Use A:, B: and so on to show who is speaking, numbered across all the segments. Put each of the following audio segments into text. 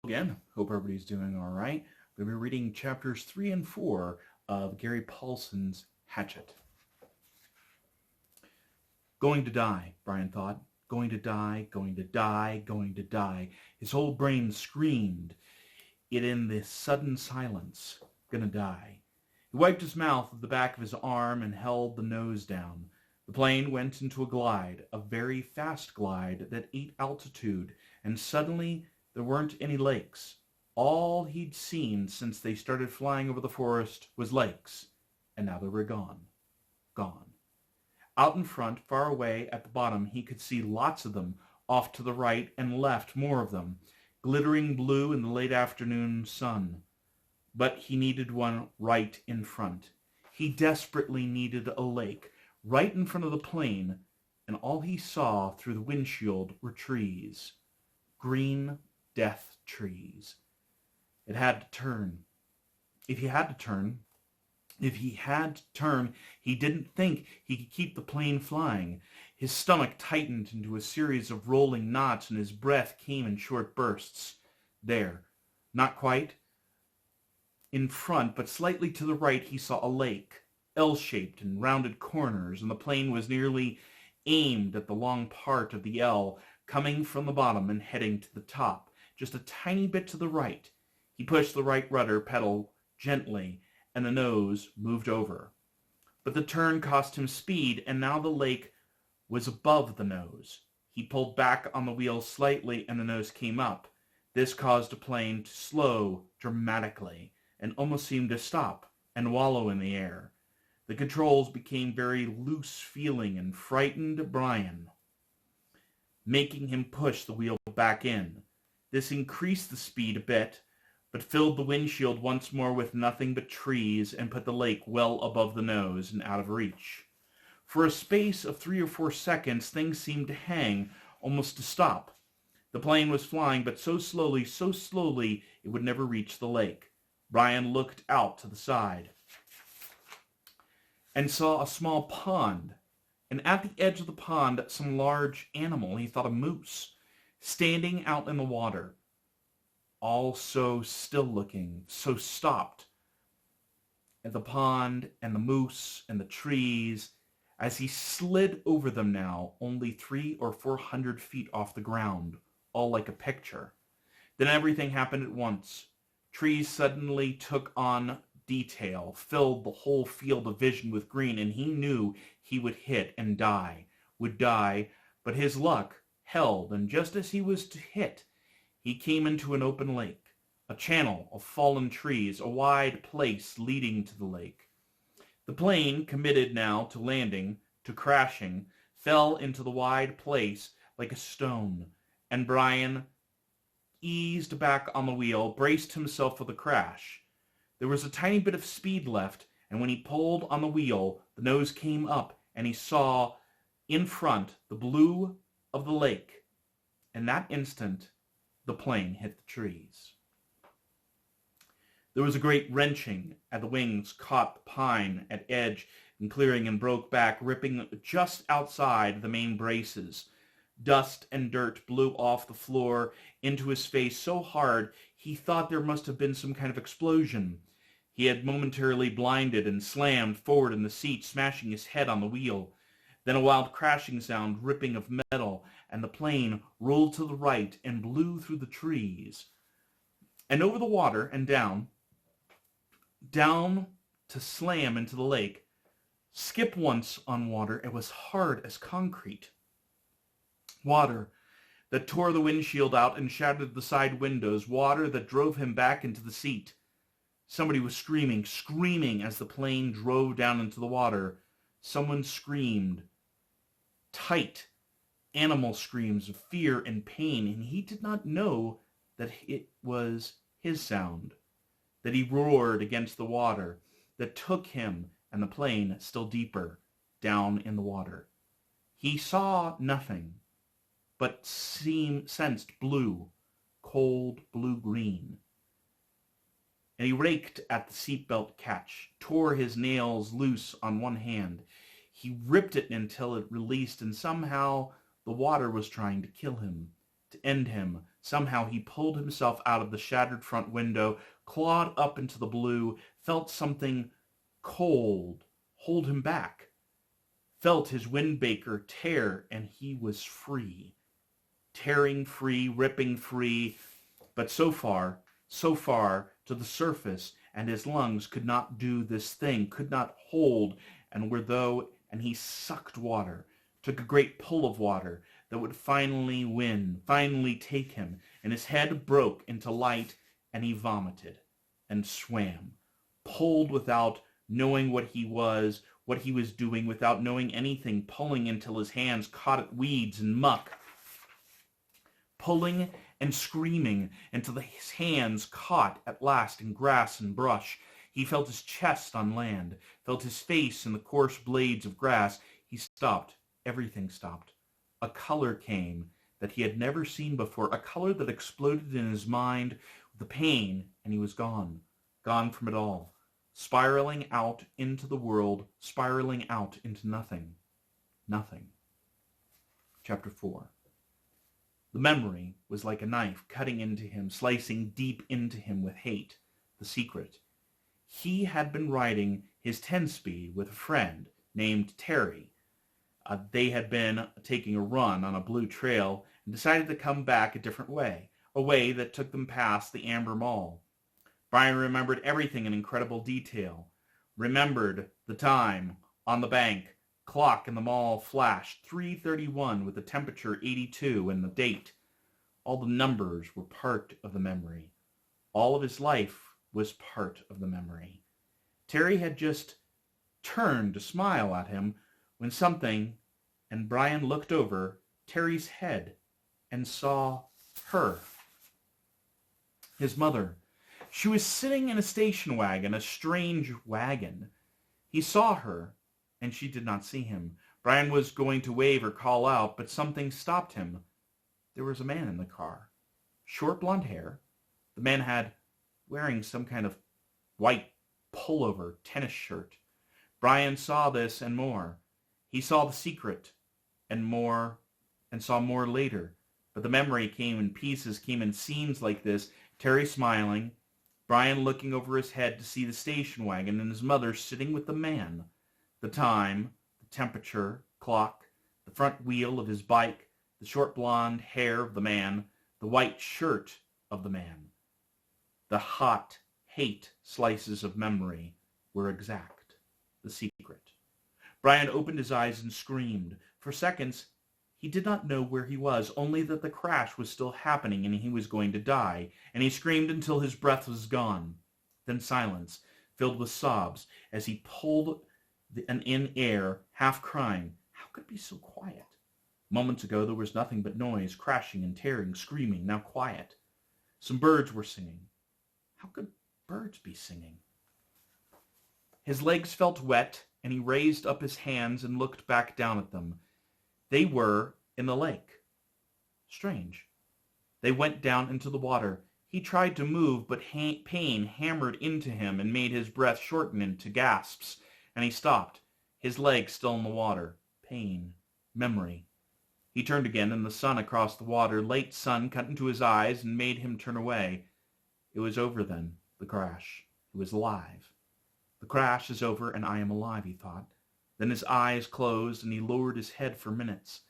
A: Again, hope everybody's doing all right. We're going to be reading chapters 3 and 4 of Gary Paulson's Hatchet. Going to die, Brian thought. Going to die, going to die, going to die. His whole brain screamed it in this sudden silence. Gonna die. He wiped his mouth with the back of his arm and held the nose down. The plane went into a glide, a very fast glide that ate altitude, and suddenly there weren't any lakes. All he'd seen since they started flying over the forest was lakes, and now they were gone. Gone. Out in front, far away at the bottom, he could see lots of them, off to the right and left, more of them, glittering blue in the late afternoon sun. But he needed one right in front. He desperately needed a lake, right in front of the plane, and all he saw through the windshield were trees. Green death trees. It had to turn. If he had to turn, he didn't think he could keep the plane flying. His stomach tightened into a series of rolling knots, and his breath came in short bursts. There, not quite in front, but slightly to the right, he saw a lake, L-shaped and rounded corners, and the plane was nearly aimed at the long part of the L, coming from the bottom and heading to the top, just a tiny bit to the right. He pushed the right rudder pedal gently, and the nose moved over. But the turn cost him speed, and now the lake was above the nose. He pulled back on the wheel slightly, and the nose came up. This caused the plane to slow dramatically, and almost seemed to stop and wallow in the air. The controls became very loose-feeling and frightened Brian, making him push the wheel back in. This increased the speed a bit, but filled the windshield once more with nothing but trees and put the lake well above the nose and out of reach. For a space of 3 or 4 seconds, things seemed to hang, almost to stop. The plane was flying, but so slowly, it would never reach the lake. Brian looked out to the side and saw a small pond, and at the edge of the pond, some large animal, he thought a moose, standing out in the water. All so still-looking, so stopped. And the pond and the moose and the trees, as he slid over them now, only 300 or 400 feet off the ground, all like a picture. Then everything happened at once. Trees suddenly took on detail, filled the whole field of vision with green, and he knew he would hit and die, but his luck held, and just as he was to hit, he came into an open lake, a channel of fallen trees, a wide place leading to the lake. The plane, committed now to landing, to crashing, fell into the wide place like a stone, and Brian eased back on the wheel, braced himself for the crash. There was a tiny bit of speed left, and when he pulled on the wheel, the nose came up, and he saw in front the blue of the lake. In that instant, the plane hit the trees. There was a great wrenching as the wings caught the pine at edge and clearing and broke back, ripping just outside the main braces. Dust and dirt blew off the floor into his face so hard he thought there must have been some kind of explosion. He had momentarily blinded and slammed forward in the seat, smashing his head on the wheel. Then a wild crashing sound, ripping of metal, and the plane rolled to the right and blew through the trees and over the water and down to slam into the lake. Skip once on water, it was hard as concrete. Water that tore the windshield out and shattered the side windows, water that drove him back into the seat. Somebody was screaming as the plane drove down into the water. Someone screamed. Tight, animal screams of fear and pain, and he did not know that it was his sound, that he roared against the water, that took him and the plane still deeper down in the water. He saw nothing, but sensed blue, cold blue-green. And he raked at the seatbelt catch, tore his nails loose on one hand. He ripped it until it released, and somehow the water was trying to kill him, to end him, Somehow he pulled himself out of the shattered front window, clawed up into the blue, felt something cold hold him back, felt his windbreaker tear, and he was free. Tearing free, ripping free, but so far to the surface, and his lungs could not do this thing, could not hold, and he sucked water, took a great pull of water that would finally take him, and his head broke into light, and he vomited and swam, pulled without knowing what he was doing, without knowing anything, pulling until his hands caught at weeds and muck, pulling and screaming until his hands caught at last in grass and brush. He felt his chest on land, felt his face in the coarse blades of grass. He stopped. Everything stopped. A color came that he had never seen before, a color that exploded in his mind with the pain, and he was gone from it all, spiraling out into the world, spiraling out into nothing. Nothing. Chapter 4. The memory was like a knife cutting into him, slicing deep into him with hate. The secret. He had been riding his 10-speed with a friend named Terry. They had been taking a run on a blue trail and decided to come back a different way, a way that took them past the Amber Mall. Brian remembered everything in incredible detail. Remembered the time on the bank. Clock in the mall flashed 3:31 with the temperature 82 and the date. All the numbers were part of the memory. All of his life was part of the memory. Terry had just turned to smile at him when something, and Brian looked over Terry's head and saw her. His mother. She was sitting in a station wagon, a strange wagon. He saw her, and she did not see him. Brian was going to wave or call out, but something stopped him. There was a man in the car. Short blonde hair. The man had wearing some kind of white pullover tennis shirt. Brian saw this and more. He saw the secret and more, and saw more later. But the memory came in pieces, came in scenes like this. Terry smiling, Brian looking over his head to see the station wagon, and his mother sitting with the man. The time, the temperature, clock, the front wheel of his bike, the short blonde hair of the man, the white shirt of the man. The hot hate slices of memory were exact. The secret. Brian opened his eyes and screamed. For seconds, he did not know where he was, only that the crash was still happening and he was going to die, and he screamed until his breath was gone. Then silence, filled with sobs, as he pulled in air, half crying. How could it be so quiet? Moments ago there was nothing but noise, crashing and tearing, screaming, now quiet. Some birds were singing. How could birds be singing? His legs felt wet, and he raised up his hands and looked back down at them. They were in the lake. Strange. They went down into the water. He tried to move, but pain hammered into him and made his breath shorten into gasps, and he stopped, his legs still in the water. Pain. Memory. He turned again, and the sun across the water, late sun, cut into his eyes and made him turn away. It was over then, the crash. He was alive. The crash is over, and I am alive, he thought. Then his eyes closed, and he lowered his head for minutes.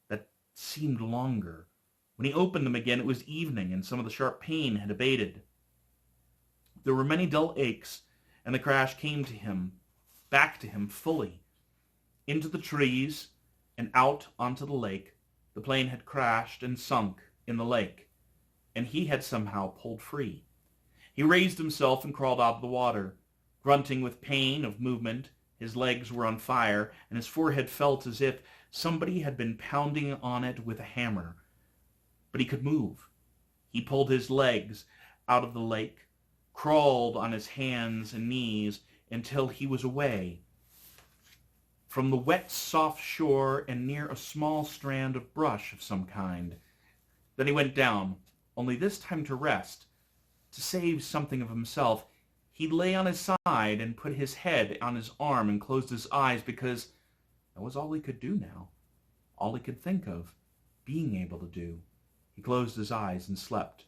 A: That seemed longer. When he opened them again, it was evening, and some of the sharp pain had abated. There were many dull aches, and the crash came to him, back to him fully. Into the trees and out onto the lake. The plane had crashed and sunk in the lake, and he had somehow pulled free. He raised himself and crawled out of the water, grunting with pain of movement. His legs were on fire, and his forehead felt as if somebody had been pounding on it with a hammer. But he could move. He pulled his legs out of the lake, crawled on his hands and knees until he was away from the wet, soft shore and near a small strand of brush of some kind. Then he went down, only this time to rest, to save something of himself. He lay on his side and put his head on his arm and closed his eyes because that was all he could do now, all he could think of being able to do. He closed his eyes and slept,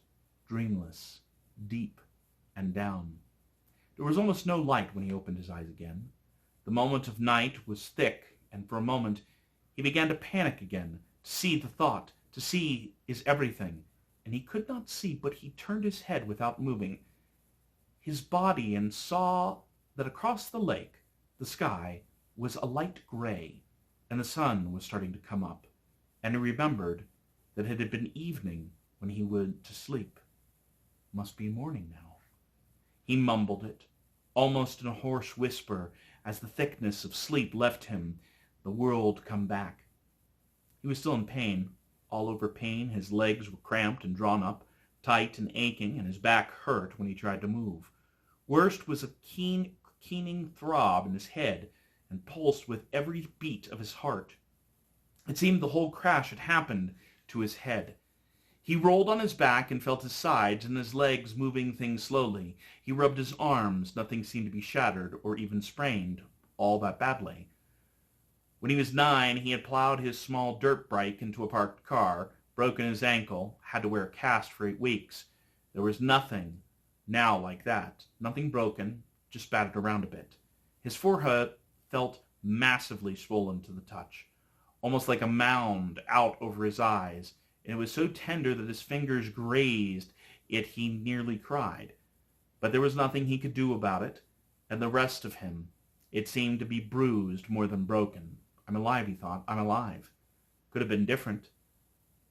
A: dreamless, deep, and down. There was almost no light when he opened his eyes again. The moment of night was thick, and for a moment he began to panic again, to see the thought, to see is everything, and he could not see, but he turned his head without moving his body and saw that across the lake, the sky was a light gray, and the sun was starting to come up, and he remembered that it had been evening when he went to sleep. Must be morning now. He mumbled it, almost in a hoarse whisper, as the thickness of sleep left him, the world come back. He was still in pain, all over pain. His legs were cramped and drawn up, tight and aching, and his back hurt when he tried to move. Worst was a keening throb in his head, and pulsed with every beat of his heart. It seemed the whole crash had happened to his head. He rolled on his back and felt his sides and his legs moving things slowly. He rubbed his arms. Nothing seemed to be shattered or even sprained all that badly. When he was 9, he had plowed his small dirt bike into a parked car, broken his ankle, had to wear a cast for 8 weeks. There was nothing now like that. Nothing broken, just battered around a bit. His forehead felt massively swollen to the touch, almost like a mound out over his eyes, and it was so tender that his fingers grazed it he nearly cried. But there was nothing he could do about it, and the rest of him, it seemed to be bruised more than broken. I'm alive, he thought. I'm alive. Could have been different.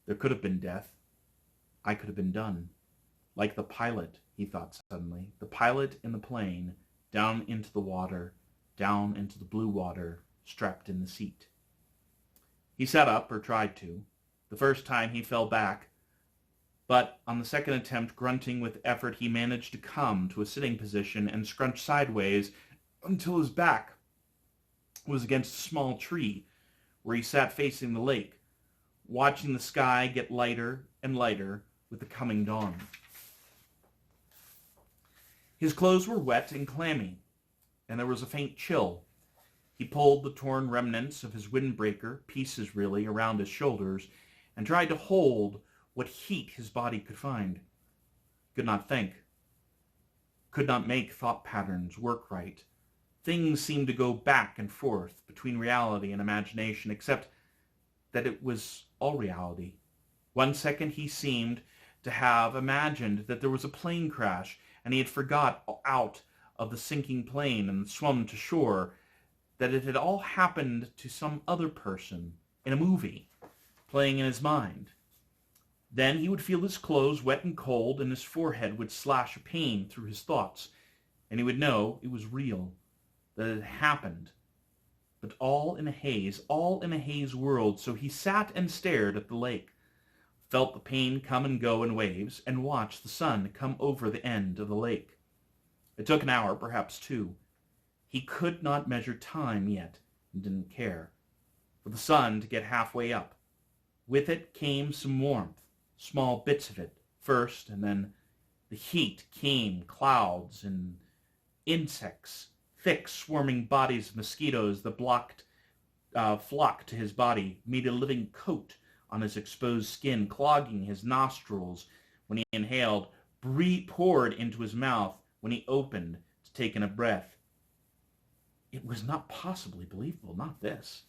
A: There could have been death. I could have been done. Like the pilot, he thought suddenly. The pilot in the plane, down into the water, down into the blue water, strapped in the seat. He sat up, or tried to. The first time he fell back, but on the second attempt, grunting with effort, he managed to come to a sitting position and scrunch sideways until his back was against a small tree, where he sat facing the lake, watching the sky get lighter and lighter with the coming dawn. His clothes were wet and clammy, and there was a faint chill. He pulled the torn remnants of his windbreaker, pieces really, around his shoulders, and tried to hold what heat his body could find. Could not think. Could not make thought patterns work right. Things seemed to go back and forth between reality and imagination, except that it was all reality. One second he seemed to have imagined that there was a plane crash, and he had forgot out of the sinking plane and swum to shore, that it had all happened to some other person in a movie, playing in his mind. Then he would feel his clothes wet and cold, and his forehead would slash a pain through his thoughts, and he would know it was real, that it had happened, but all in a haze world. So he sat and stared at the lake, felt the pain come and go in waves, and watched the sun come over the end of the lake. It took an hour, perhaps 2. He could not measure time yet, and didn't care, for the sun to get halfway up. With it came some warmth, small bits of it first, and then the heat came, clouds and insects, thick swarming bodies of mosquitoes that flocked to his body, made a living coat on his exposed skin, clogging his nostrils when he inhaled, poured into his mouth when he opened to take in a breath. It was not possibly believable, not this.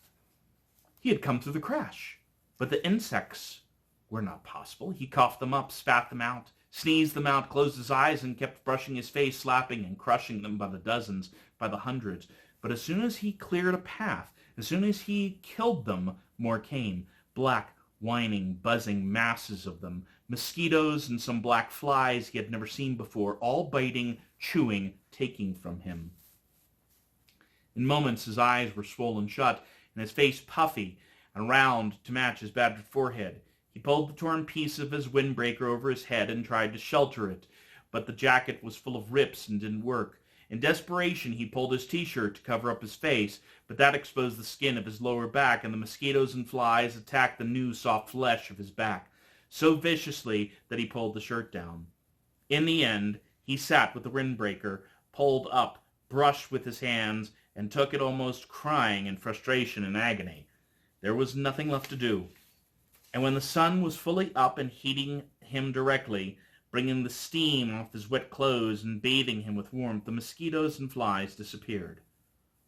A: He had come through the crash, but the insects were not possible. He coughed them up, spat them out, sneezed them out, closed his eyes, and kept brushing his face, slapping and crushing them by the dozens, by the hundreds. But as soon as he cleared a path, as soon as he killed them, more came. Black, whining, buzzing masses of them. Mosquitoes and some black flies he had never seen before, all biting, chewing, taking from him. In moments his eyes were swollen shut, and his face puffy and round to match his battered forehead. He pulled the torn piece of his windbreaker over his head and tried to shelter it, but the jacket was full of rips and didn't work. In desperation, he pulled his t-shirt to cover up his face, but that exposed the skin of his lower back, and the mosquitoes and flies attacked the new soft flesh of his back so viciously that he pulled the shirt down. In the end, he sat with the windbreaker pulled up, brushed with his hands, and took it almost crying in frustration and agony. There was nothing left to do. And when the sun was fully up and heating him directly, bringing the steam off his wet clothes and bathing him with warmth, the mosquitoes and flies disappeared,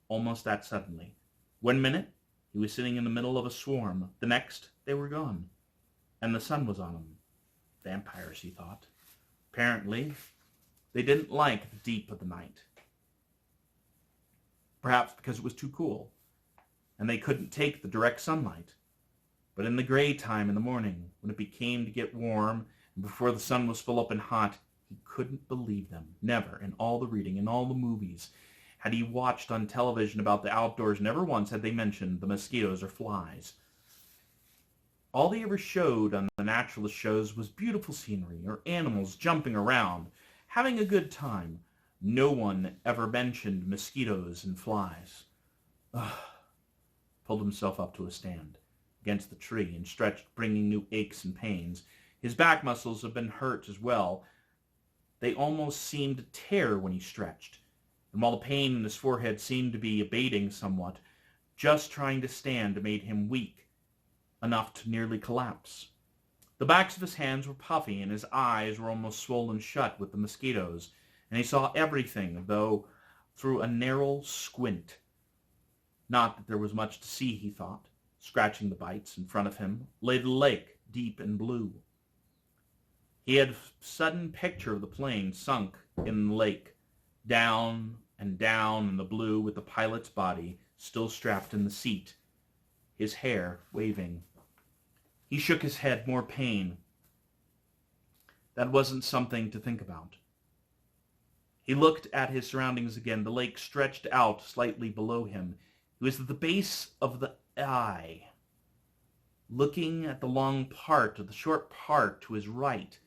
A: almost that suddenly. One minute, he was sitting in the middle of a swarm. The next, they were gone, and the sun was on him. Vampires, he thought. Apparently, they didn't like the deep of the night. Perhaps because it was too cool, and they couldn't take the direct sunlight. But in the gray time in the morning, when it became to get warm, and before the sun was full up and hot, he couldn't believe them. Never, in all the reading, in all the movies, had he watched on television about the outdoors, never once had they mentioned the mosquitoes or flies. All they ever showed on the naturalist shows was beautiful scenery, or animals jumping around, having a good time. No one ever mentioned mosquitoes and flies. Pulled himself up to a stand against the tree and stretched, bringing new aches and pains. His back muscles had been hurt as well. They almost seemed to tear when he stretched. And while the pain in his forehead seemed to be abating somewhat, just trying to stand made him weak enough to nearly collapse. The backs of his hands were puffy, and his eyes were almost swollen shut with the mosquitoes, and he saw everything, though through a narrow squint. Not that there was much to see, he thought. Scratching the bites in front of him lay the lake, deep and blue. He had a sudden picture of the plane sunk in the lake, down and down in the blue, with the pilot's body still strapped in the seat, his hair waving. He shook his head, more pain. That wasn't something to think about. He looked at his surroundings again. The lake stretched out slightly below him. He was at the base of the eye, looking at the long part, or the short part to his right.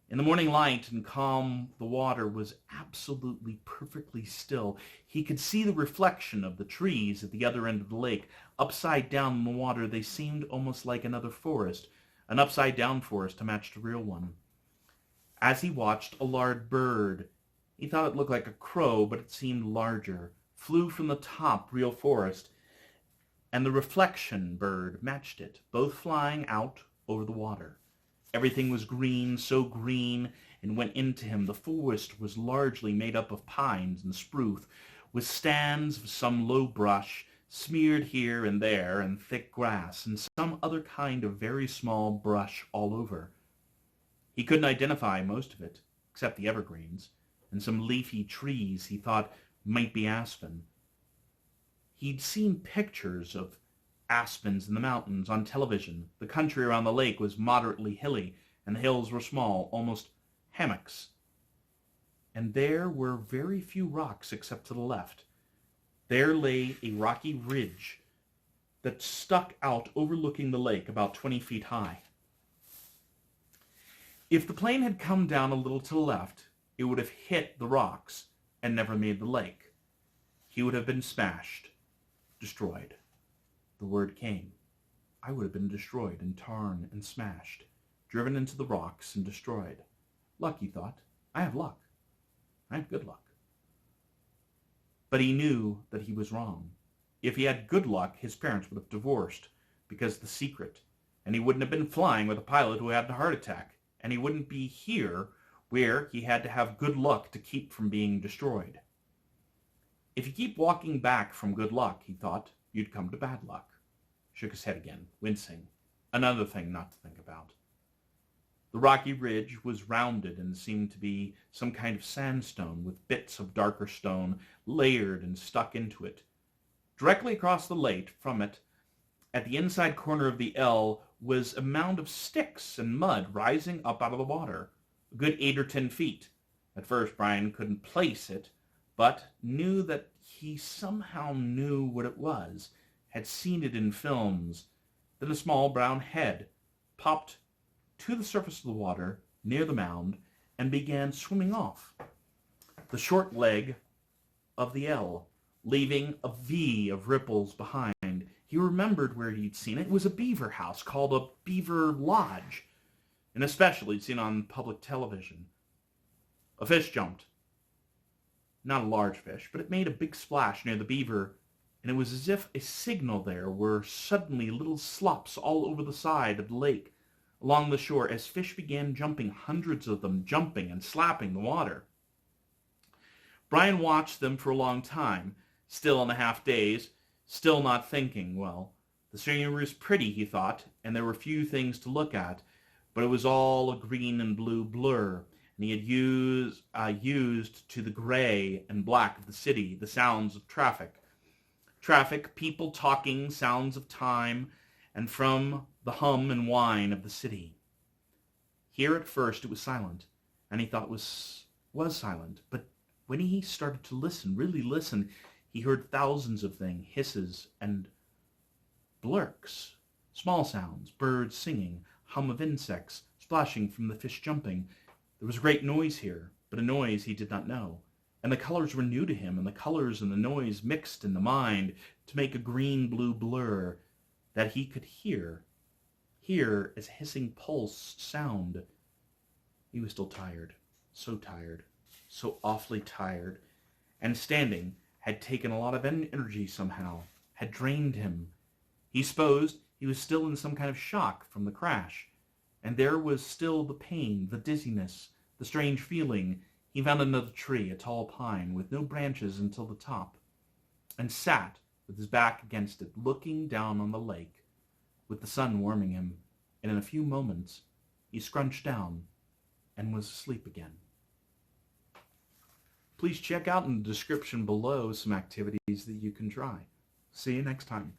A: In the morning light and calm, the water was absolutely perfectly still. He could see the reflection of the trees at the other end of the lake. Upside down in the water, they seemed almost like another forest, an upside-down forest to match the real one. As he watched, a large bird, he thought it looked like a crow, but it seemed larger, flew from the top real forest, and the reflection bird matched it, both flying out over the water. Everything was green, so green, and went into him. The forest was largely made up of pines and spruce, with stands of some low brush, smeared here and there, and thick grass, and some other kind of very small brush all over. He couldn't identify most of it, except the evergreens, and some leafy trees he thought might be aspen. He'd seen pictures of aspens in the mountains on television. The country around the lake was moderately hilly, and the hills were small, almost hammocks. And there were very few rocks except to the left. There lay a rocky ridge that stuck out overlooking the lake about 20 feet high. If the plane had come down a little to the left, it would have hit the rocks and never made the lake. He would have been smashed, destroyed. The word came. I would have been destroyed and torn and smashed, driven into the rocks and destroyed. Luck, he thought. I have luck. I have good luck. But he knew that he was wrong. If he had good luck, his parents would have divorced because of the secret, and he wouldn't have been flying with a pilot who had a heart attack, and he wouldn't be here where he had to have good luck to keep from being destroyed. If you keep walking back from good luck, he thought, you'd come to bad luck. Shook his head again, wincing. Another thing not to think about. The rocky ridge was rounded and seemed to be some kind of sandstone with bits of darker stone layered and stuck into it. Directly across the lake from it, at the inside corner of the L, was a mound of sticks and mud rising up out of the water, a good 8 or 10 feet. At first Brian couldn't place it, but knew that he somehow knew what it was, had seen it in films. Then a small brown head popped to the surface of the water near the mound and began swimming off the short leg of the L, leaving a V of ripples behind. He remembered where he'd seen it. It was a beaver house called a beaver lodge, and especially seen on public television. A fish jumped. Not a large fish, but it made a big splash near the beaver and it was as if a signal there were suddenly little slops all over the side of the lake, along the shore, as fish began jumping, hundreds of them jumping and slapping the water. Brian watched them for a long time, still in the half-daze, still not thinking. Well, the scenery was pretty, he thought, and there were few things to look at, but it was all a green and blue blur, and he had used to the gray and black of the city the sounds of traffic. Traffic, people talking, sounds of time, and from the hum and whine of the city. Here at first it was silent, and he thought it was silent, but when he started to listen, really listen, he heard thousands of things, hisses and blurks, small sounds, birds singing, hum of insects, splashing from the fish jumping. There was a great noise here, but a noise he did not know. And the colors were new to him, and the colors and the noise mixed in the mind to make a green-blue blur that he could hear as hissing pulse sound. He was still tired, so awfully tired, and standing had taken a lot of energy somehow, had drained him. He supposed he was still in some kind of shock from the crash, and there was still the pain, the dizziness, the strange feeling. He found another tree, a tall pine, with no branches until the top, and sat with his back against it, looking down on the lake, with the sun warming him, and in a few moments he scrunched down and was asleep again. Please check out in the description below some activities that you can try. See you next time.